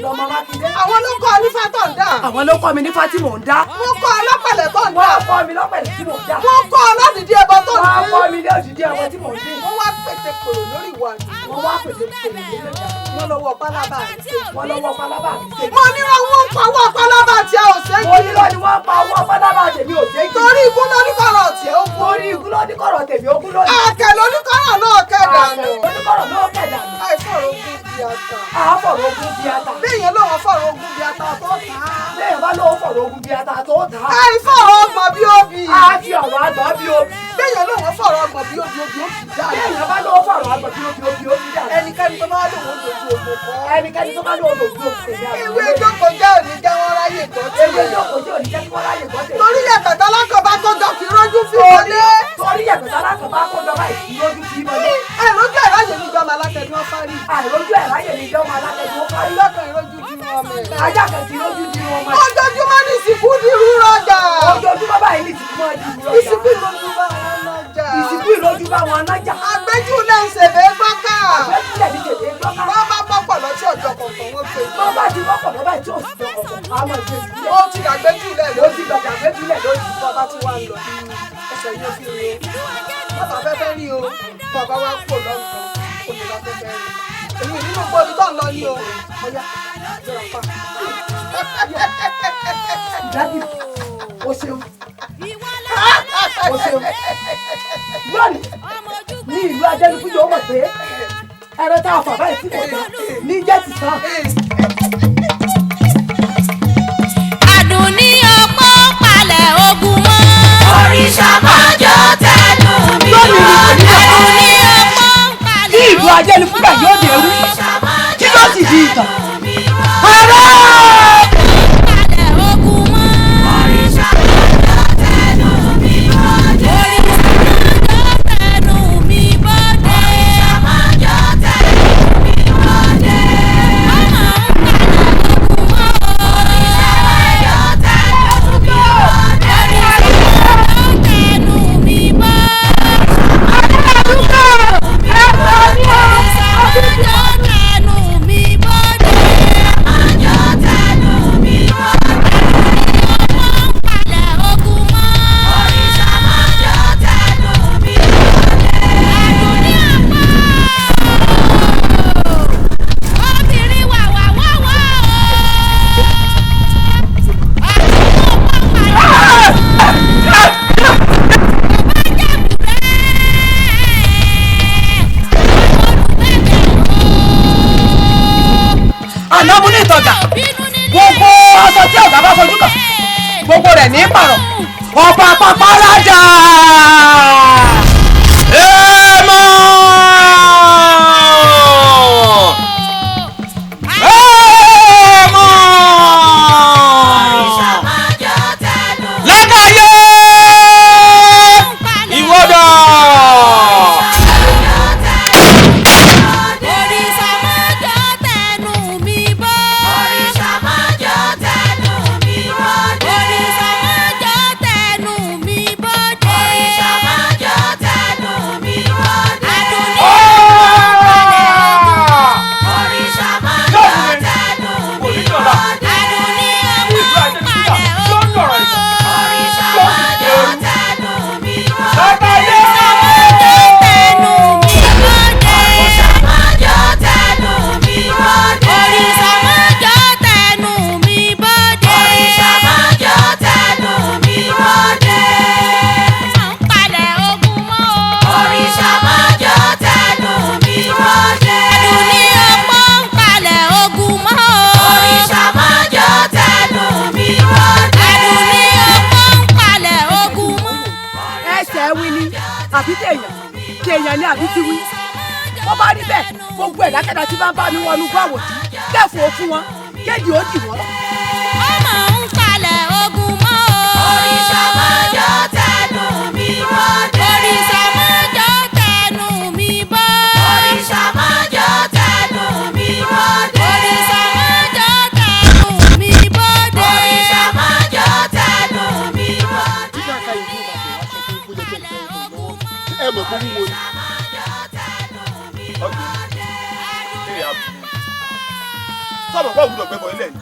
Lọ́mọ Mákindé. Àwọn ló kọ́ nífá tó ń dá. Àwọn ló kọ́ mi nífá tí mò ń dá. Mo kọ́ ọlọ́pẹ̀lẹ̀ tó ń dá. Wọ́n kọ́ mi lọ́pẹ̀lẹ̀ tí mò ń dá. Mo kọ́ ọlọ́dìdí ẹbọ tó ń dín. Wọ́n kọ́ mi lọ́dìdí ẹbọ tí mò ń dín. Wọ́n wá pètè pèrò lórí ìwà àdùn. Wọ́n wá pètè pèrò lórí ìwà àdùn. Wọ́n lọ́wọ́ pálábà àti wọ́n lọ́wọ́ pálábà àti. Mo ní wọ́n pa owó pálábà àti ẹ̀ ò ṣégi. Mo ní wọ́n ni wọ́n pa owó pálábà tèmi ò ṣégi. Torí ikú lóníkọ̀rọ̀ tí ó kú. Torí ikú lóníkọ̀rọ̀ tèmi ó kú lónìí. Àkẹ́ lóníkọ̀rọ̀ náà kẹ̀dà nù. Lóníkọ̀rọ̀ náà kẹ̀dà nù. Àìfọ̀rọ̀ ogun bí ata. Àáfọ̀rọ̀ ogun bí ata. Béèyàn lọ́wọ́ fọ̀rọ̀ ogun bí ata tó tà á. Béèyàn bá lọ́wọ́ fọ̀rọ̀ ogun bí ata tó tà á. Àìfọ̀rọ̀ ọgbọ̀n bí obì. Àfi ọ̀rọ̀ àgbọ̀n bí obì. Béèyàn lọ́wọ́ fọ̀rọ̀ ọgbọ̀n bí obì obì obì dà. Béèyàn bá lọ́wọ́ fọ̀rọ̀ ọgbọ̀n bí obì obì obì dà. Ẹnikẹ́ni tó bá lọ́wọ́ dojú ogun kọ́. Ẹnikẹ́ni tó bá lọ́wọ́ dojú ogun kọ́. Ìwé ìjókòó jẹ́ òní jẹ́ wọ́n ráyè gbọ́ tiẹ̀. Ìwé ìjókòó jẹ́ òní jẹ́ kí wọ́n ráyè gbọ́ tiẹ̀. Torí yẹ̀pẹ̀tẹ̀ alákọ̀ọ́bá tó jọ kí rójú fi wọlé. Torí yẹ̀pẹ̀tẹ̀ alákọ̀ọ́bá tó jọ báyìí kí rójú fi wọlé. Àìrójú ẹ̀ráyè ni ìjọba alákẹ́ni wọ́n fárí. Àìrójú ẹ̀ráyè ni ìjọba alákẹ́ni wọ́n fárí. Lọ́kàn ìrójú di wọn mẹ́. Ajá kẹ̀kì ìrójú di wọn mẹ́. Ojoojúmọ́ ní ìsìnkú di irú rọjà. Ojoojúmọ́ báyìí ní ìsìnkú máa di irú rọjà. Ìsìnkú ìrójú bá wọn nájà. Ìsìnkú ìrójú bá wọn nájà. Àgbéjúlẹ̀ ń ṣèbé gbọ́ká. Àgbéjúlẹ̀ ní ṣèbé gbọ́ká. Wọ́n bá bọ́pọ̀ lọ sí ọjọ́ kọ̀ọ̀kan wọ́n pè é. Wọ́n bá ti bọ́pọ̀ lọ báyìí tí ò sì jọ kọ̀ọ̀kan. Àmọ́ ìgbésílẹ̀. Ó ti dàgbéjúlẹ̀ ló ti dàgbéjúlẹ̀ ló ti bọ́ bá ti wá ń lọ. Ẹsẹ̀ yóò fi rí o. Bàbá fẹ́fẹ́ rí o. Bàbá wa kò lọ́nà. Kò ní bá fẹ́fẹ́ rí. èmi nínú gbòòdì tó ń lọ ní o ọ̀yá jọra pa. Dádì o ṣeun o ṣeun lónìí ní ìlú Adẹ́nufújì ó mọ̀ pé ẹ̀rọ tá a fà báyìí tí kò tán ní jẹ́ ti tán. Adunni ọ̀pọ̀ palẹ̀ ogun mọ́. Òrìṣà máa jọ tẹnu mi lónìí wá. ní kò ní Adunni bàbá ọ̀pọ̀ palẹ̀ tí ìlú Adẹ́nufújì yóò dé ewu tí yóò sì di ìtàn. Ààrẹ! palẹ̀ ogun mọ́. Òrìṣà máa jọ tẹnu mi wá. Òrìṣà máa jọ tẹnu mi bọ́dé. Òrìṣà máa jọ tẹnu mi wá. Ọmọ ń palẹ̀ ogun mọ́. Òrìṣà máa jọ tẹnu mi wá. Tẹnu mi bọ́. Tẹnu mi bọ́dé. Máa jọ tẹnu mi wá. Ọmọ ń palẹ̀ ogun mọ́. Òrìṣà máa jọ tẹnu mi wá. Adunni ọ̀pọ̀. Obìnrin wà wà wá wá o. Adunni ọ̀pọ̀ palẹ̀ àná mú ní ìtọ́jà gbogbo aṣọ tí ọ̀gá bá fojú kàn gbogbo rẹ̀ ní ìpàrọ̀ ọba pápá rájà. Òrìṣà máa jọ tẹnu mi wá. lákàyè ìwọ́dọ̀. Òrìṣà máa jọ tẹnu mi bọ́. Òrìṣà máa jọ tẹnu mi wá. Òrìṣà máa jọ tẹnu mi bọ́dé. Òrìṣà máa jọ tẹnu mi wá. Adunni palẹ̀ ogun mọ́. Òrìṣà máa jọ tẹnu mi wá. Adunni ọmọ palẹ̀ ogun mọ́. Òrìṣà máa jọ tẹnu mi wá. Òrìṣà máa jọ tẹnu mi bọ́dé. Òrìṣà máa jọ tẹnu mi wá. Òrìṣà máa jọ tẹnu mi bọ́dé. Òrìṣà máa jọ tẹnu mi wá. Palẹ̀ ogun mọ́ o. Òrìṣà máa jọ tẹnu mi wá. Adunni ọ̀pọ̀ ń palẹ̀ ogun mọ́ o. Òrìṣà máa jọ tẹnu mi wá. Adunni ọ̀pọ̀ ń palẹ̀ ogun mọ́. ẹsẹ̀ wí ni àbí kéèyàn ni àbí ti wí. wọ́n bá rí bẹ́ẹ̀ gbogbo ẹ̀dákẹ́dá tí bá ń bá mi wọnú gbọ́ àwòdì kẹ́fọ́ fún wọn kéèdì ó dì wọ́n. Ọmọ ń palẹ̀ ogun mọ́ o. Òrìṣà máa jọ tẹnu mi wá. Òrìṣà máa jọ tẹnu mi bọ́. Òrìṣà máa jọ tẹnu mi wá. Òrìṣà máa jọ tẹnu mi bọ́dé. Òrìṣà máa jọ tẹnu mi wá. ẹ mọ̀ fún wíwo ni. sọ́mọ̀ fún òwúrọ̀ pẹ́bọ ilẹ̀ ni.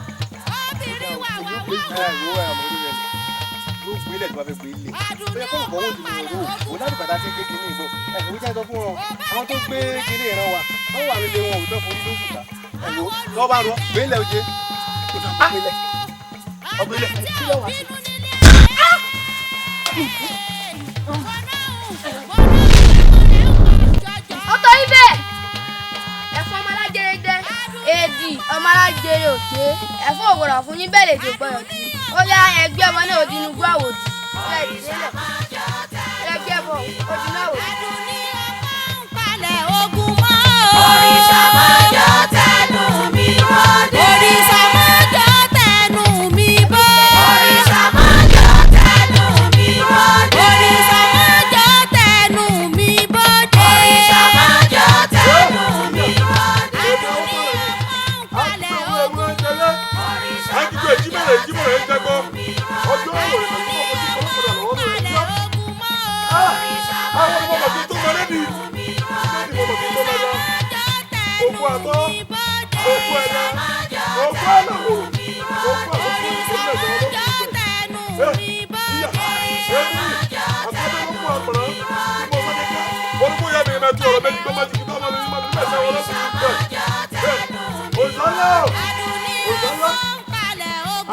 yóò gbé ilẹ̀ tó bá fẹ́ gbé ilé. ó yẹ kó ìbọn wò ní ìró òun láti bàtà sí gbé kinní ìbọn. ẹ̀wọ̀n ìjà sọ fún wọn àwọn tó gbé kinní ìran wa wọ́n wà nílé wọn òótọ́ forí lóṣù ká. ẹ̀wọ̀n lọ́ọ́ bá rọ gbé ilẹ̀ oje. ọgbẹ́lẹ̀ kí ló wà sí. ọtọ ibẹ̀ ẹ̀fọn ọmọ alájẹrẹdẹ èdì ọmọ alájẹrẹ òkè ẹ̀fọn òwúrọ̀ fún yín bẹ́ẹ̀ lè dè gbọ́yọ̀ tí ó yá ẹgbẹ́ ọmọ náà òdì inú gbọ́ àwòdì ẹgbẹ́ bọ̀ òdì náà òdì. Adunni ọmọ ń palẹ̀ ogun mọ́ o. Òrìṣà máa jọ tẹnu mi wá. Òrìṣà máa jọ tẹnu mi bọ́. Òrìṣà máa jọ tẹnu mi wá. Òrìṣà máa jọ tẹnu mi bọ́dé. Òrìṣà máa jọ tẹnu mi wá. Adunni ọmọ ń palẹ̀ ogun mọ́. Òrìṣà àdúgbò ìjímọ̀rẹ̀ ìjímọ̀rẹ̀ ń gbẹ́gbọ́ ọjọ́ òwòrán pẹ̀lú ọmọdé kọ́lọ́kọ́lọ́ lọ́wọ́ palẹ̀ ogun mọ́ o. àwọn ọmọ ọmọdé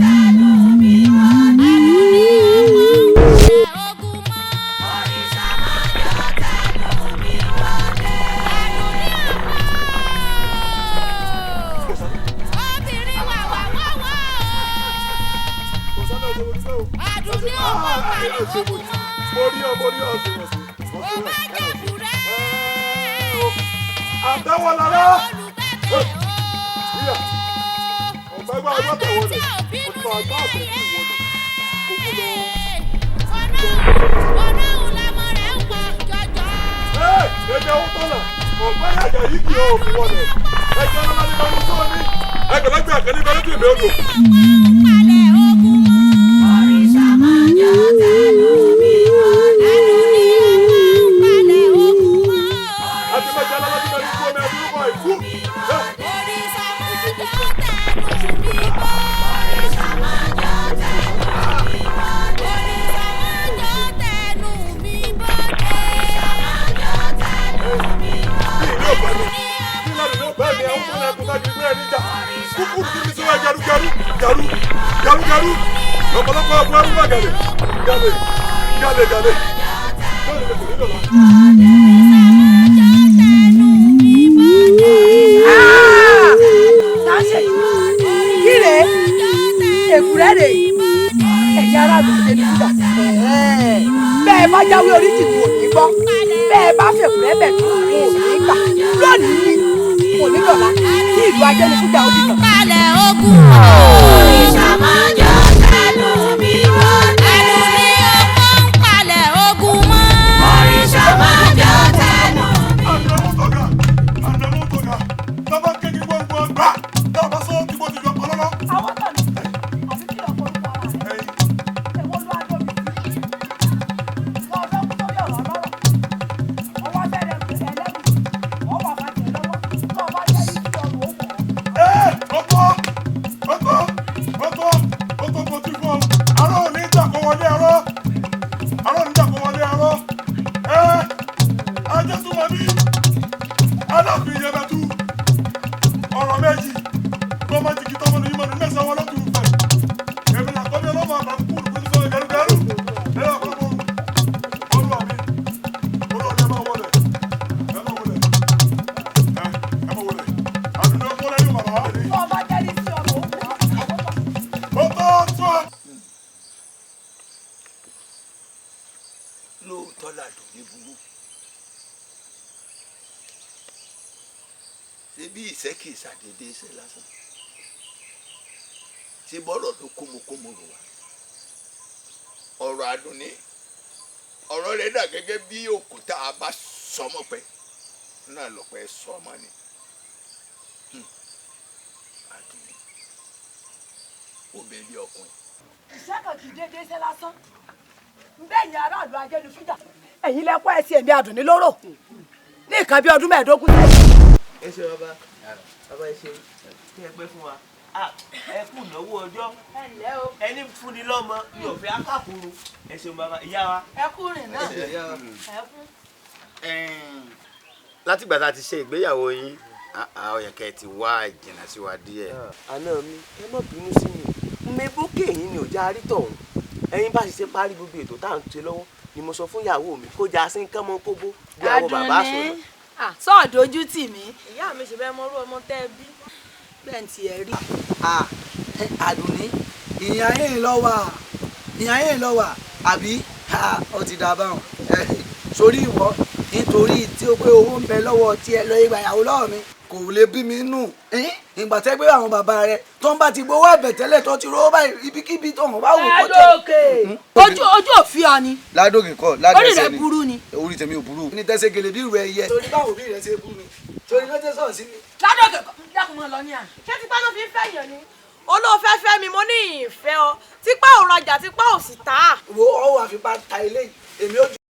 tẹnu mi bọ́dé. Adunni ọmọ ìpàlẹ̀ ogun mọ́. Òrìṣà máa jọ tẹnu mi bọ́dé. Adunni ọmọ. Obìnrin wà wà wà wà. Adunni ọmọ ìpàlẹ̀ ogun mọ́. Ó má jẹ̀bù rẹ̀. Àtẹwọlára. Olùgbẹ́bẹ̀ o. Ọ̀gbẹ́gbẹ́ ọjọ́ tẹ̀wọlẹ̀. Ọ̀tún àgbà àtẹ̀kù ìwọlẹ̀. Ọlọ́run lọmọ rẹ̀ ń pọ̀ jọjọ. Ẹ̀jẹ̀ ń tọ́nà. Ọ̀gbẹ́ni àjà yìí kì í òfin wọlé. Ẹ̀jẹ̀ ńlá ní bá ń sọ ní. Ẹgbẹ̀lẹ́gbẹ̀ àkẹ́ni bá lójú ìbí odò. Ìpàlẹ̀ ogun mọ́. Òrìṣà máa jọ tẹnu mi bọ́dé. Adunni ọmọ ìpàlẹ̀ ogun mọ́. Àti mẹ́jọ alábàájú bẹ̀rẹ̀ ikú omi ẹ̀dúró kọ ìkú. Òrìṣà máa jọ tẹnu mi bọ́. Òrìṣà máa jọ tẹnu mi bọ́dé. Òrìṣà máa jọ tẹnu mi bọ́dé. Òrìṣà máa jọ tẹnu mi bọ́dé. Bí ìlú ọ̀gbẹ́ mi. Bí ìlànà ìlú ọ̀gbẹ́ mi àwọn tó ń ẹkùn tájú ìgbé ẹni jà. Kúkúrú ti fi sí wa garugaru. Ọ̀pọ̀lọpọ̀ ọ̀gbọ́n ẹ̀rú bá gàlè. Gàlè. Lọ́ọ̀lù lè kò ní lọ́la. Kíre èkúrẹ́ rè ẹ̀yà aráàlú ṣe ní kúdà. Bẹ́ẹ̀ bá jáwé oríjì kò ní gbọ́. Bẹ́ẹ̀ bá fèkúrẹ́ bẹ̀ tó kò ní gbà. Lónìí ni kò ní lọ́la tí ìlú Ajẹ́nifújà ó dìtàn. Ìpàlẹ̀ ogun. Òrìṣà máa jọ tẹnu mi bọ́dé. Adunni ọmọ ìpàlẹ̀ ogun mọ́. Òrìṣà máa jọ tẹnu mi. Ànàmútọ̀gà. Bàbá kékeré gbogbo ọgbà. Bàbá sọ ti bó ti jọ ọlọ́lọ́. Àwọn tọ̀nà àbí kí lọ́ọ́ forúkọ ara rẹ̀. Èwo ló wá tóbi sí? Wọ́n fẹ́ kú sórí ọ̀rọ̀ lọ́rọ̀. Wọ́n wá bẹ̀rẹ̀ ẹlẹ́rù. Wọ́n wà bá tẹ̀ lọ́wọ́. Tó o bá jẹ́ yìí kí ọ̀rọ̀ ó wọ̀ ọ́. Ọ̀tọ̀ kò tí fún ọ. Àrọ́ ò ní jà kó wọlé àrọ́. Ajẹ́sùnmọ̀ ní aláàfin Yẹmẹtu. Ọ̀rọ̀ méjì. Tọ́mọ jìgì tọ́mọ ní ìmọ̀ ní mẹ́sàn-án wọn lọ́tún fẹ̀. Èmi làkọ́bí ọlọ́mọ àgbà kúrú kúrú sọ gẹrugẹru. Ẹ̀rọ àpapọ̀ olúwa mi. Olúwa ni ẹ máa wọlé. Ẹ máa wọlé. Àdùnnú ọkọ lẹ́yìn bàbá wa ni. Tó o bá jẹ́ yìí kí ọ̀rọ̀ ó wọ̀ ọ́. Lóòótọ́ làdùn ní burú. Ṣé bí ìṣẹ́ kì í ṣàdédé iṣẹ́ lásán? Ṣé bọ́rọ̀ ló kómokómo rò wá? Ọ̀rọ̀ Adunni, ọ̀rọ̀ rẹ̀ dà gẹ́gẹ́ bí òkúta bá sọmọ pẹ́ náà lọ́pẹ́ sọmọ ni. Adunni, obìnrin ọkùnrin. Iṣẹ́ kan kì í dédé ṣe lásán. Bẹ́ẹ̀ni aráàlú Ajẹ́nifújà. Ẹ̀yin lẹ kọ́ ẹsẹ̀ mi Adunni lóró. Ní nǹkan bí ọdún 15 sẹ́yìn. Ẹ ṣe bàbá ẹ ṣe kí ẹ pẹ́ fún wa ẹ kú ìnáwó ọjọ́ ẹni fúnni lọ́mọ ní ọ̀fẹ́ akákùnrin ẹ ṣeun bàbá ìyá wa. Ẹ kú rìn náà. Ẹ kú. Látìgbà tá a ti ṣe ìgbéyàwó yín ọ̀yẹ̀kẹ́ ti wá ìjìnà sí wa díẹ̀. Àná mi ẹ má bínú sí mi mebókè yín ni ò já rí tọ̀hún ẹ̀yin bá ṣe parí gbogbo ètò tá à ń ṣe lọ́wọ́ ni mo sọ fún ìyàwó mi kó já sí nǹkan mọ́ kóbó bí àwọn bàbá sọ̀rọ̀. Sọ́ọ̀dójú tì mí. Ìyá mi ṣe fẹ́ mọ́rú ọmọ tẹ́ ẹ bí. Bẹ́ẹ̀ ń tiẹ̀ rí. Adunni ìyá yín lọ wà àbí ó ti dà báwọn sórí ìwọ nítorí tí ó pé owó ń bẹ lọ́wọ́ tí ẹ lọ ìgbà ìyàwó lọ́wọ́ mi kò lè bí mi nù ìgbà tẹ́ pé àwọn bàbá rẹ tó ń bá ti gbowó àbẹ̀tẹ́lẹ̀ tó ti rówó báyìí ibikíbi tó hàn bá wò kó Ládòkè ojú òfin ọ ni. Ládòkè kọ́ Ládòkè orí rẹ burú ni. orí tèmi ò burú ní tẹ́sẹ̀ gèlè bí ìrù ẹyẹ. torí báwo bí rẹ ṣe bú mi torí ló tẹ́ sọ̀rọ̀ sí mi. Ládòkè dákun mọ́ lọ ní àná. ṣé tipá ló fi ń fẹ́ yàn ni olóòfẹ́ fẹ́ mi mo ní ìfẹ́ ọ tipá ò rajà tipá ò sì tà á. wo ọwọ́ àfipá ta ilé èmi ó